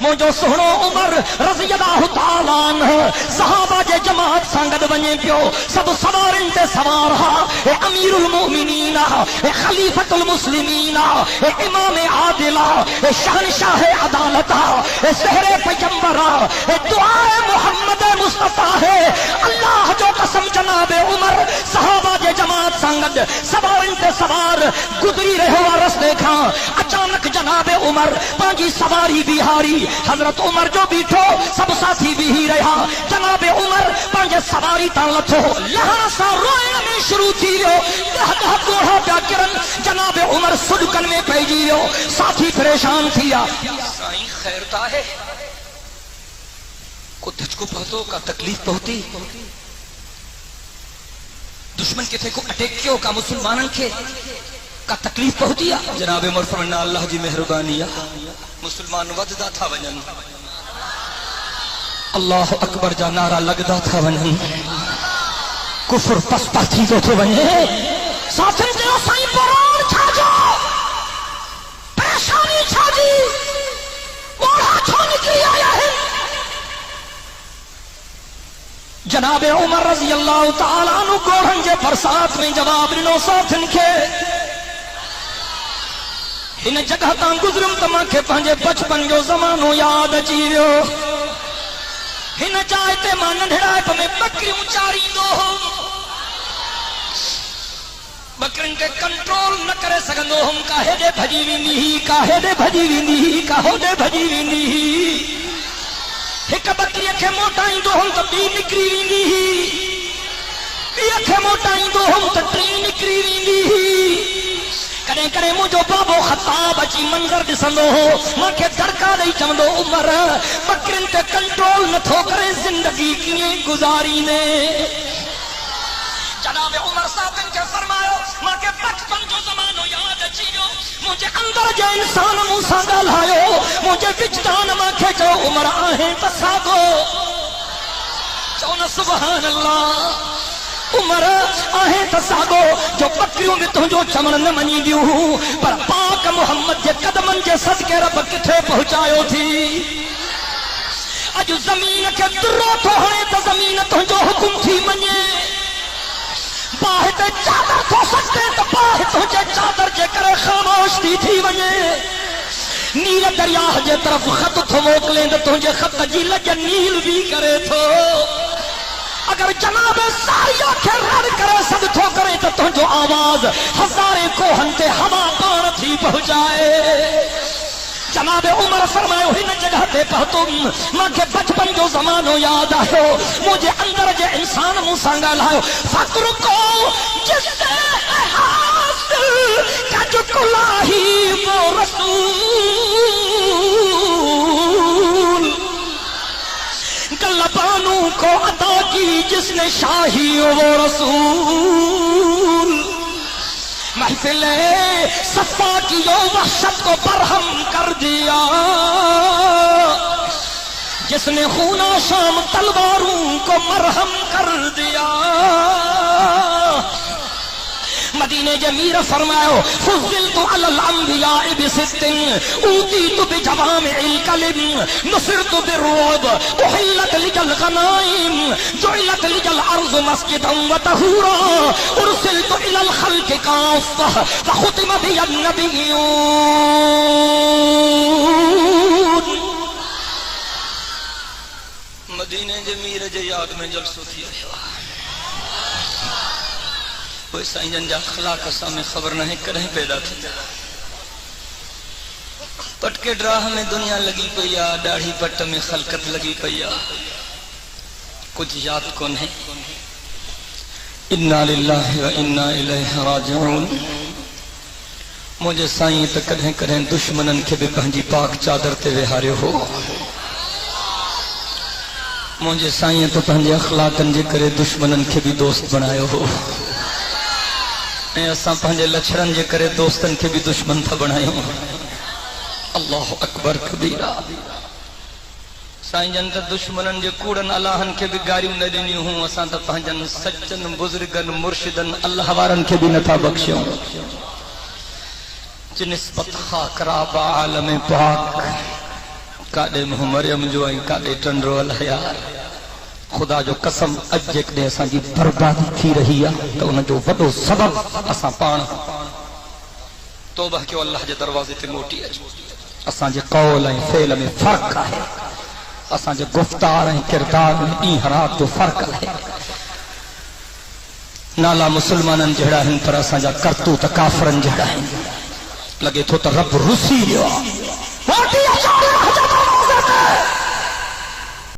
मुझो सुनो उमर रज़ी अल्लाह ताला अन्हु सहाबा जे जमात संगत वने पियो सब सवारन ते सवार हा ए अमीरुल मोमिनीन ए खलीफतुल मुस्लिमीन ए इमाम आदिल ए शहनशाह अदालत ए सहरे पैगंबर ए दुआए मोहम्मद मुस्तफा है अल्लाह जो कसम जनाब उमर सहाबा जे जमात संगत सवारन ते सवार गुजरी रहे हो रस्ते खां अचानक जनाब उमर पांजी सवारी बिहारी हजरत उमर जो बीठो सब साथी भी ही रहा जनाब उमर पांजे सवारी ता लथो लहण सा रोयण में शुरू थी वियो दह कोढ़ा पिया किरन जनाब उमर सुडकन में पइजी वियो साथी परेशान थिया साईं खैरता है को तुझको पहुंचो का तकलीफ पहुंची दुश्मन किथे को अटैक कियो का मुसलमानन के का तकलीफ पहुंची जनाब उमर फरमाया अल्लाह जी मेहरबानी मुसलमान वधदा था वञन अल्लाह अकबर जा नारा लगदा था वञन कुफर पसपा थी तो वञे साथन जो साईं बरान छा जो परेशानी छा जी ओढ़ा छो निकली आया है जनाब उमर रज़ी अल्लाह ताला नु गोढ़न जे बरसात में जवाब ॾिनो साथन के इन जगह तां गुजरम त मांखे पंहिंजे बचपन जो ज़मानो याद अची वियो हिन जाइ ते मां नंढड़ाइप में बकरियूं चारींदो हुअमि बकरियुनि खे कंट्रोल न करे सघंदो हुअमि का हेॾे भॼी वेंदी हुई का हेॾे भॼी वेंदी हुई का होॾे भॼी वेंदी हुई हिक बकरीअ खे मोटाईंदो हुअमि त ॿी निकिरी वेंदी हुई ॿीअ खे मोटाईंदो हुअमि त टी निकिरी वेंदी हुई कॾहिं कॾहिं मुंहिंजो बाबो ख़ताब अची मंज़र ॾिसंदो हो मूंखे दड़का ॾेई चवंदो उमर बकरियुनि ते कंट्रोल नथो करे ज़िंदगी कीअं गुज़ारींदे जनाब उमर साहब खे फरमायो मूंखे बचपन जो ज़मानो यादि अची वियो मुंहिंजे अंदर जे इंसान मूं सां ॻाल्हायो मुंहिंजे विजदान मूंखे चयो उमर आहे त साॻो चओ न सुभान अल्लाह उमर आहे त साॻो जो बकरियूं बि तुंहिंजो चवण न मञींदियूं पर पाक मोहम्मद जे कदमनि जे सदके रब किथे पहुचायो थी अॼु ज़मीन खे दुर्रो थो हणे त ज़मीन तुंहिंजो हुकुम थी मञे बाहि ते चादर थो सटे त बाहि तुंहिंजे चादर जे करे ख़ामोश थी वञे नील दरिया जे तरफ़ ख़त थो मोकिले त तुंहिंजे ख़त जी लॼ नील बि करे थो अगर जनाब सारिया खे रड़ करे सघिथो करे त तुंहिंजो आवाज़ हज़ारे कोहन ते हवा पाण थी पहुचाए जनाब उमर फरमायो हिन जगह ते पहुतुम मूंखे बचपन जो ज़मानो यादि आयो मुंहिंजे अंदर जे इंसान मूं सां ॻाल्हायो फ़क्र को जिससे हासिल कज कुलाही वो रसूल गलबानों को अता की जिसने शाही वो रसूल महफिल सफा की यो वहशत को बरहम कर दिया जिसने खूना शाम तलवारों को मरहम कर दिया मदीने जमीर फरमायो फुज़िलतु अलल अंबिया बिसित्तिन ऊतीतु बिजवामिल कलिम नुसिरतु बिर्रुब उहिल्लत लिजल गनाइम जुइलत लिजल अर्ज़ मस्जिदन व तहूरा उरसिलतु इलल खल्क़ि काफ़ा व खुतिम बियन नबिय्यून मदीने जमीर जे याद में जलसो थी रहियो कोई साईं जा अखलाक असां में ख़बर नहीं कॾहिं पैदा थी पटके ड्राह में दुनिया लगी पई आ दाढ़ी पट में खलकत लगी पई आ कुछ याद कोन है इन्ना लिल्लाहि व इन्ना इलैहि राजिऊन मुझे साईं त कॾहिं कॾहिं दुश्मनन खे भी पंहिंजी पाक चादर ते विहारियो हो मुझे साईं तो पंहिंजे अखलाकन जे करे दुश्मनन खे भी दोस्त बनायो हो असां पंहिंजे लछड़न जे करे दोस्तन के भी दुश्मन था बनायो अल्लाह अकबर कबीरा साईं जन त दुश्मनन जे कूड़न अलाहन के भी गारियूं न ॾिनियूं हूं असां त पंहिंजन सच्चन बुजुर्गन मुर्शिदन अल्लाह वारन के भी नथा बख्शियूं जिनिस्बत खाक राब आलम पाक کاڈے مریم جو آئی کاڈے ٹنڈو اللہ یار خدا جو قسم اج جے اساں جی بربادی تھی رہی ہے تو ان جو وڈو سبب اساں پان توبہ کیو اللہ جے دروازے تے موٹی اچ اساں جے قول ऐं فعل میں فرق ہے اساں جے گفتار ऐं کردار میں انحراف جو فرق ہے نالا مسلمانن جڑا ہیں پر اساں جا کرتوت کافرن جڑا ہیں لگے تو رب رسی